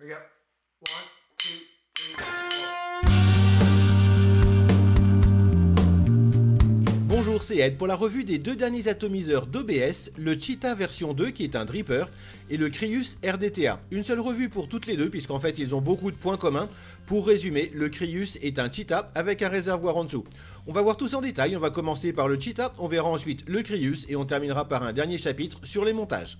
Regarde. 1, 2, 3, 4. Bonjour, c'est Ed pour la revue des deux derniers atomiseurs d'OBS, le Cheetah version 2 qui est un dripper et le Crius RDTA. Une seule revue pour toutes les deux puisqu'en fait ils ont beaucoup de points communs. Pour résumer, le Crius est un Cheetah avec un réservoir en dessous. On va voir tout ça en détail, on va commencer par le Cheetah, on verra ensuite le Crius et on terminera par un dernier chapitre sur les montages.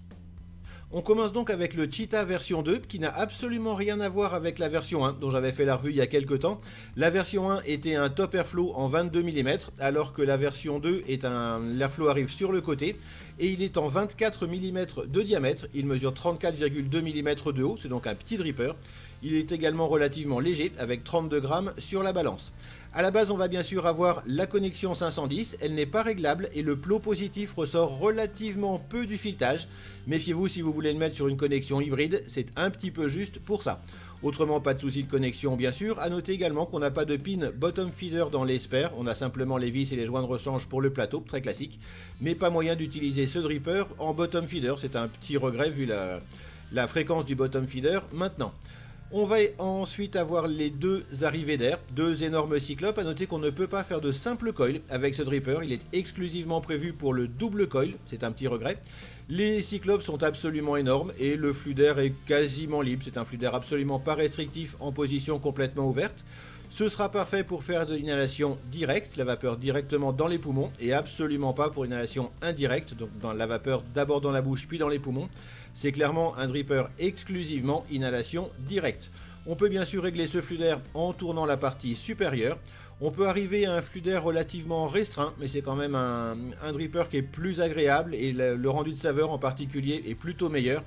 On commence donc avec le Cheetah version 2 qui n'a absolument rien à voir avec la version 1 dont j'avais fait la revue il y a quelques temps. La version 1 était un top airflow en 22 mm alors que la version 2 est l'airflow arrive sur le côté et il est en 24 mm de diamètre, il mesure 34,2 mm de haut, c'est donc un petit dripper. Il est également relativement léger avec 32 grammes sur la balance. A la base on va bien sûr avoir la connexion 510, elle n'est pas réglable et le plot positif ressort relativement peu du filetage. Méfiez-vous si vous voulez le mettre sur une connexion hybride, c'est un petit peu juste pour ça. Autrement pas de souci de connexion bien sûr, à noter également qu'on n'a pas de pin bottom feeder dans les spares, on a simplement les vis et les joints de rechange pour le plateau, très classique, mais pas moyen d'utiliser ce dripper en bottom feeder, c'est un petit regret vu la fréquence du bottom feeder maintenant. On va ensuite avoir les deux arrivées d'air, deux énormes cyclopes. À noter qu'on ne peut pas faire de simple coil avec ce dripper, il est exclusivement prévu pour le double coil, c'est un petit regret. Les cyclopes sont absolument énormes et le flux d'air est quasiment libre, c'est un flux d'air absolument pas restrictif en position complètement ouverte. Ce sera parfait pour faire de l'inhalation directe, la vapeur directement dans les poumons, et absolument pas pour l'inhalation indirecte, donc dans la vapeur d'abord dans la bouche puis dans les poumons. C'est clairement un dripper exclusivement inhalation directe. On peut bien sûr régler ce flux d'air en tournant la partie supérieure. On peut arriver à un flux d'air relativement restreint, mais c'est quand même un dripper qui est plus agréable et le rendu de saveur en particulier est plutôt meilleur.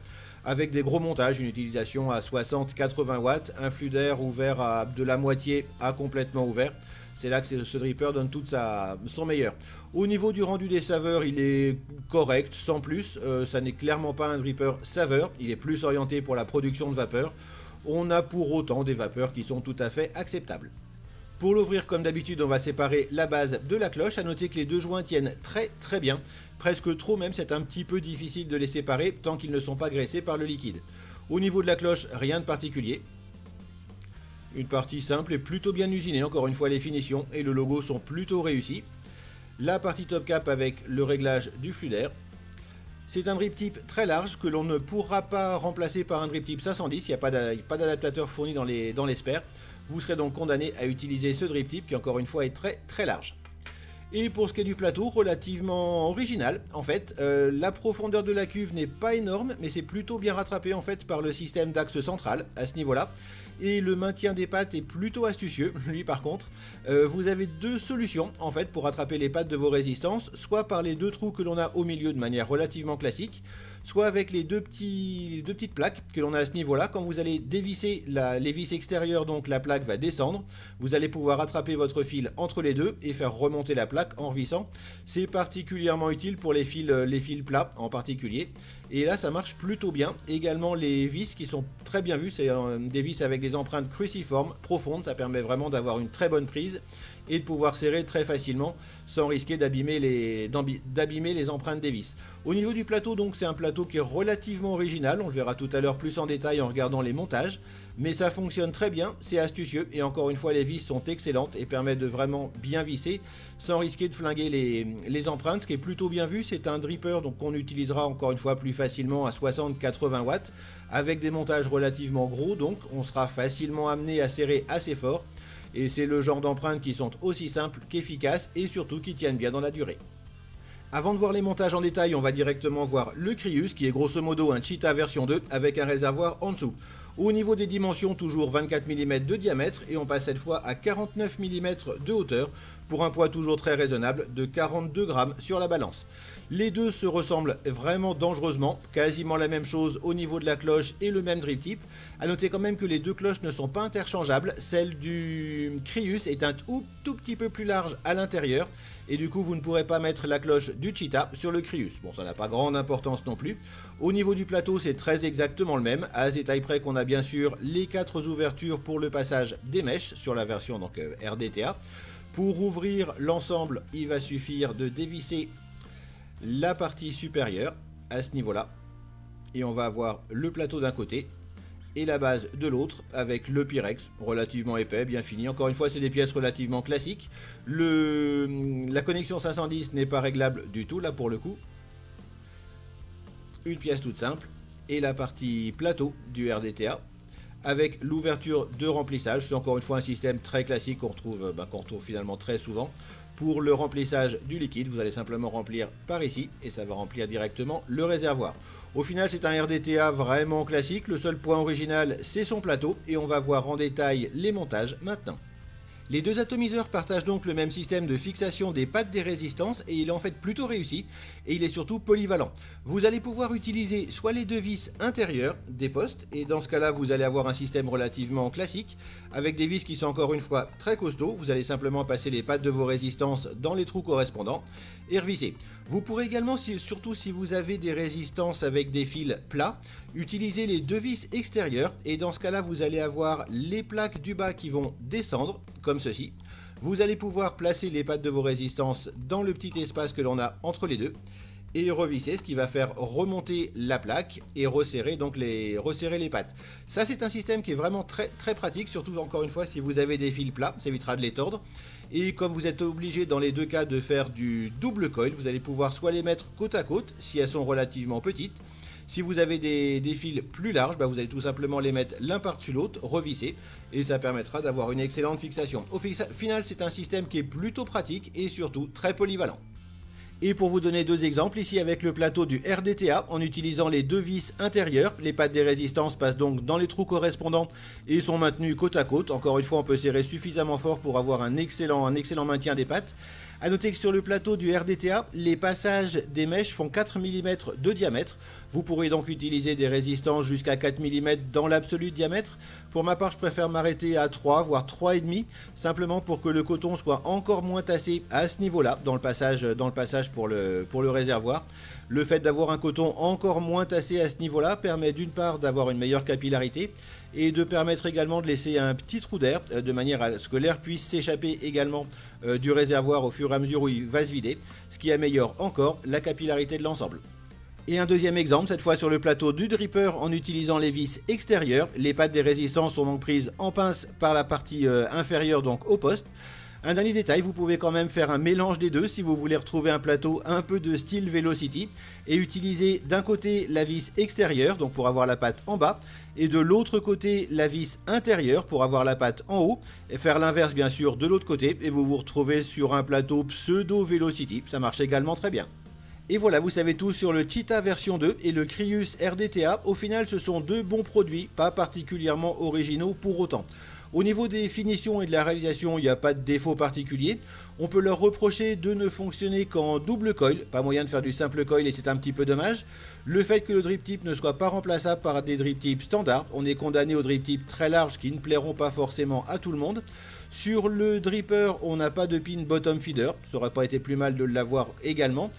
Avec des gros montages, une utilisation à 60-80 watts, un flux d'air ouvert à de la moitié à complètement ouvert. C'est là que ce dripper donne tout son meilleur. Au niveau du rendu des saveurs, il est correct, sans plus. Ça n'est clairement pas un dripper saveur, il est plus orienté pour la production de vapeur. On a pour autant des vapeurs qui sont tout à fait acceptables. Pour l'ouvrir comme d'habitude on va séparer la base de la cloche, à noter que les deux joints tiennent très bien, presque trop même, c'est un petit peu difficile de les séparer tant qu'ils ne sont pas graissés par le liquide. Au niveau de la cloche, rien de particulier. Une partie simple et plutôt bien usinée, encore une fois les finitions et le logo sont plutôt réussis. La partie top cap avec le réglage du flux d'air. C'est un drip tip très large que l'on ne pourra pas remplacer par un drip tip 510, il n'y a pas d'adaptateur fourni dans les spares. Vous serez donc condamné à utiliser ce drip tip qui encore une fois est très large. Et pour ce qui est du plateau, relativement original en fait, la profondeur de la cuve n'est pas énorme mais c'est plutôt bien rattrapé en fait par le système d'axe central à ce niveau là. Et le maintien des pattes est plutôt astucieux, lui par contre. Vous avez deux solutions en fait pour rattraper les pattes de vos résistances, soit par les deux trous que l'on a au milieu de manière relativement classique, soit avec les deux petites plaques que l'on a à ce niveau-là. Quand vous allez dévisser les vis extérieures, donc la plaque va descendre, vous allez pouvoir attraper votre fil entre les deux et faire remonter la plaque en revissant. C'est particulièrement utile pour les fils plats en particulier. Et là ça marche plutôt bien. Également les vis qui sont très bien vues, c'est des vis avec des empreintes cruciformes profondes, ça permet vraiment d'avoir une très bonne prise et de pouvoir serrer très facilement sans risquer d'abîmer les empreintes des vis. Au niveau du plateau donc c'est un plateau qui est relativement original, on le verra tout à l'heure plus en détail en regardant les montages, mais ça fonctionne très bien, c'est astucieux et encore une fois les vis sont excellentes et permettent de vraiment bien visser sans risquer de flinguer les empreintes. Ce qui est plutôt bien vu, c'est un dripper donc qu'on utilisera encore une fois plus facilement à 60-80 watts avec des montages relativement gros, donc on sera facilement amené à serrer assez fort. Et c'est le genre d'empreintes qui sont aussi simples qu'efficaces et surtout qui tiennent bien dans la durée. Avant de voir les montages en détail, on va directement voir le Crius qui est grosso modo un Cheetah version 2 avec un réservoir en dessous. Au niveau des dimensions, toujours 24 mm de diamètre et on passe cette fois à 49 mm de hauteur pour un poids toujours très raisonnable de 42 grammes sur la balance. Les deux se ressemblent vraiment dangereusement, quasiment la même chose au niveau de la cloche et le même drip tip. A noter quand même que les deux cloches ne sont pas interchangeables, celle du Crius est un tout petit peu plus large à l'intérieur et du coup vous ne pourrez pas mettre la cloche du Cheetah sur le Crius. Bon, ça n'a pas grande importance non plus. Au niveau du plateau c'est très exactement le même, à ce détail près qu'on a bien sûr les 4 ouvertures pour le passage des mèches sur la version donc RDTA. Pour ouvrir l'ensemble il va suffire de dévisser la partie supérieure à ce niveau là et on va avoir le plateau d'un côté et la base de l'autre avec le Pyrex, relativement épais, bien fini. Encore une fois, c'est des pièces relativement classiques. La connexion 510 n'est pas réglable du tout là pour le coup. Une pièce toute simple et la partie plateau du RDTA avec l'ouverture de remplissage. C'est encore une fois un système très classique qu'on retrouve finalement très souvent. Pour le remplissage du liquide, vous allez simplement remplir par ici et ça va remplir directement le réservoir. Au final, c'est un RDTA vraiment classique. Le seul point original, c'est son plateau et on va voir en détail les montages maintenant. Les deux atomiseurs partagent donc le même système de fixation des pattes des résistances et il est en fait plutôt réussi et il est surtout polyvalent. Vous allez pouvoir utiliser soit les deux vis intérieures des postes et dans ce cas là vous allez avoir un système relativement classique avec des vis qui sont encore une fois très costauds. Vous allez simplement passer les pattes de vos résistances dans les trous correspondants et revisser. Vous pourrez également, surtout si vous avez des résistances avec des fils plats, utiliser les deux vis extérieures et dans ce cas là vous allez avoir les plaques du bas qui vont descendre comme ceci. Vous allez pouvoir placer les pattes de vos résistances dans le petit espace que l'on a entre les deux et revisser, ce qui va faire remonter la plaque et resserrer les pattes. Ça c'est un système qui est vraiment très pratique, surtout encore une fois si vous avez des fils plats, ça évitera de les tordre. Et comme vous êtes obligé dans les deux cas de faire du double coil, vous allez pouvoir soit les mettre côte à côte si elles sont relativement petites. Si vous avez des fils plus larges, vous allez tout simplement les mettre l'un par-dessus l'autre, revisser, et ça permettra d'avoir une excellente fixation. Au final, c'est un système qui est plutôt pratique et surtout très polyvalent. Et pour vous donner deux exemples, ici avec le plateau du RDTA, en utilisant les deux vis intérieures, les pattes des résistances passent donc dans les trous correspondants et sont maintenues côte à côte. Encore une fois, on peut serrer suffisamment fort pour avoir un excellent maintien des pattes. A noter que sur le plateau du RDTA, les passages des mèches font 4 mm de diamètre. Vous pourrez donc utiliser des résistances jusqu'à 4 mm dans l'absolu de diamètre. Pour ma part, je préfère m'arrêter à 3, voire 3,5, simplement pour que le coton soit encore moins tassé à ce niveau-là, dans le passage pour le réservoir. Le fait d'avoir un coton encore moins tassé à ce niveau-là permet d'une part d'avoir une meilleure capillarité et de permettre également de laisser un petit trou d'air de manière à ce que l'air puisse s'échapper également du réservoir au fur et à mesure où il va se vider, ce qui améliore encore la capillarité de l'ensemble. Et un deuxième exemple, cette fois sur le plateau du dripper en utilisant les vis extérieures. Les pattes des résistances sont donc prises en pince par la partie inférieure, donc au poste. Un dernier détail, vous pouvez quand même faire un mélange des deux si vous voulez retrouver un plateau un peu de style Velocity et utiliser d'un côté la vis extérieure, donc pour avoir la patte en bas, et de l'autre côté la vis intérieure pour avoir la patte en haut, et faire l'inverse bien sûr de l'autre côté, et vous vous retrouvez sur un plateau pseudo Velocity, ça marche également très bien. Et voilà, vous savez tout sur le Cheetah version 2 et le Crius RDTA. Au final, ce sont deux bons produits, pas particulièrement originaux pour autant. Au niveau des finitions et de la réalisation, il n'y a pas de défaut particulier. On peut leur reprocher de ne fonctionner qu'en double coil, pas moyen de faire du simple coil et c'est un petit peu dommage. Le fait que le drip tip ne soit pas remplaçable par des drip tips standards, on est condamné aux drip tips très larges qui ne plairont pas forcément à tout le monde. Sur le dripper, on n'a pas de pin bottom feeder, ça aurait pas été plus mal de l'avoir également.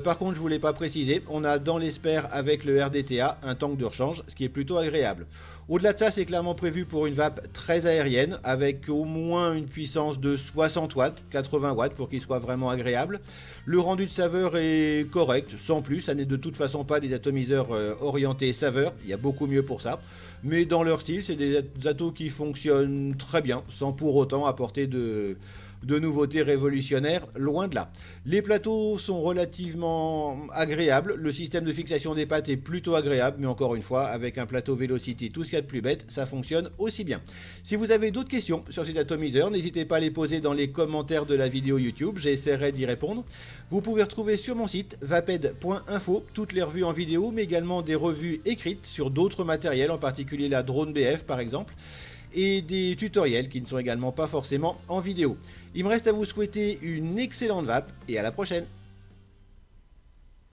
Par contre, je ne vous l'ai pas précisé, on a dans l'espère avec le RDTA un tank de rechange, ce qui est plutôt agréable. Au-delà de ça, c'est clairement prévu pour une vape très aérienne, avec au moins une puissance de 60 watts, 80 watts pour qu'il soit vraiment agréable. Le rendu de saveur est correct, sans plus, ça n'est de toute façon pas des atomiseurs orientés saveur, il y a beaucoup mieux pour ça. Mais dans leur style, c'est des atos qui fonctionnent très bien, sans pour autant apporter de nouveautés révolutionnaires, loin de là. Les plateaux sont relativement agréables, le système de fixation des pattes est plutôt agréable, mais encore une fois, avec un plateau Velocity, tout ce qu'il y a de plus bête, ça fonctionne aussi bien. Si vous avez d'autres questions sur ces atomiseurs, n'hésitez pas à les poser dans les commentaires de la vidéo YouTube, j'essaierai d'y répondre. Vous pouvez retrouver sur mon site vaped.info toutes les revues en vidéo, mais également des revues écrites sur d'autres matériels, en particulier la Drone BF par exemple, et des tutoriels qui ne sont également pas forcément en vidéo. Il me reste à vous souhaiter une excellente vape et à la prochaine.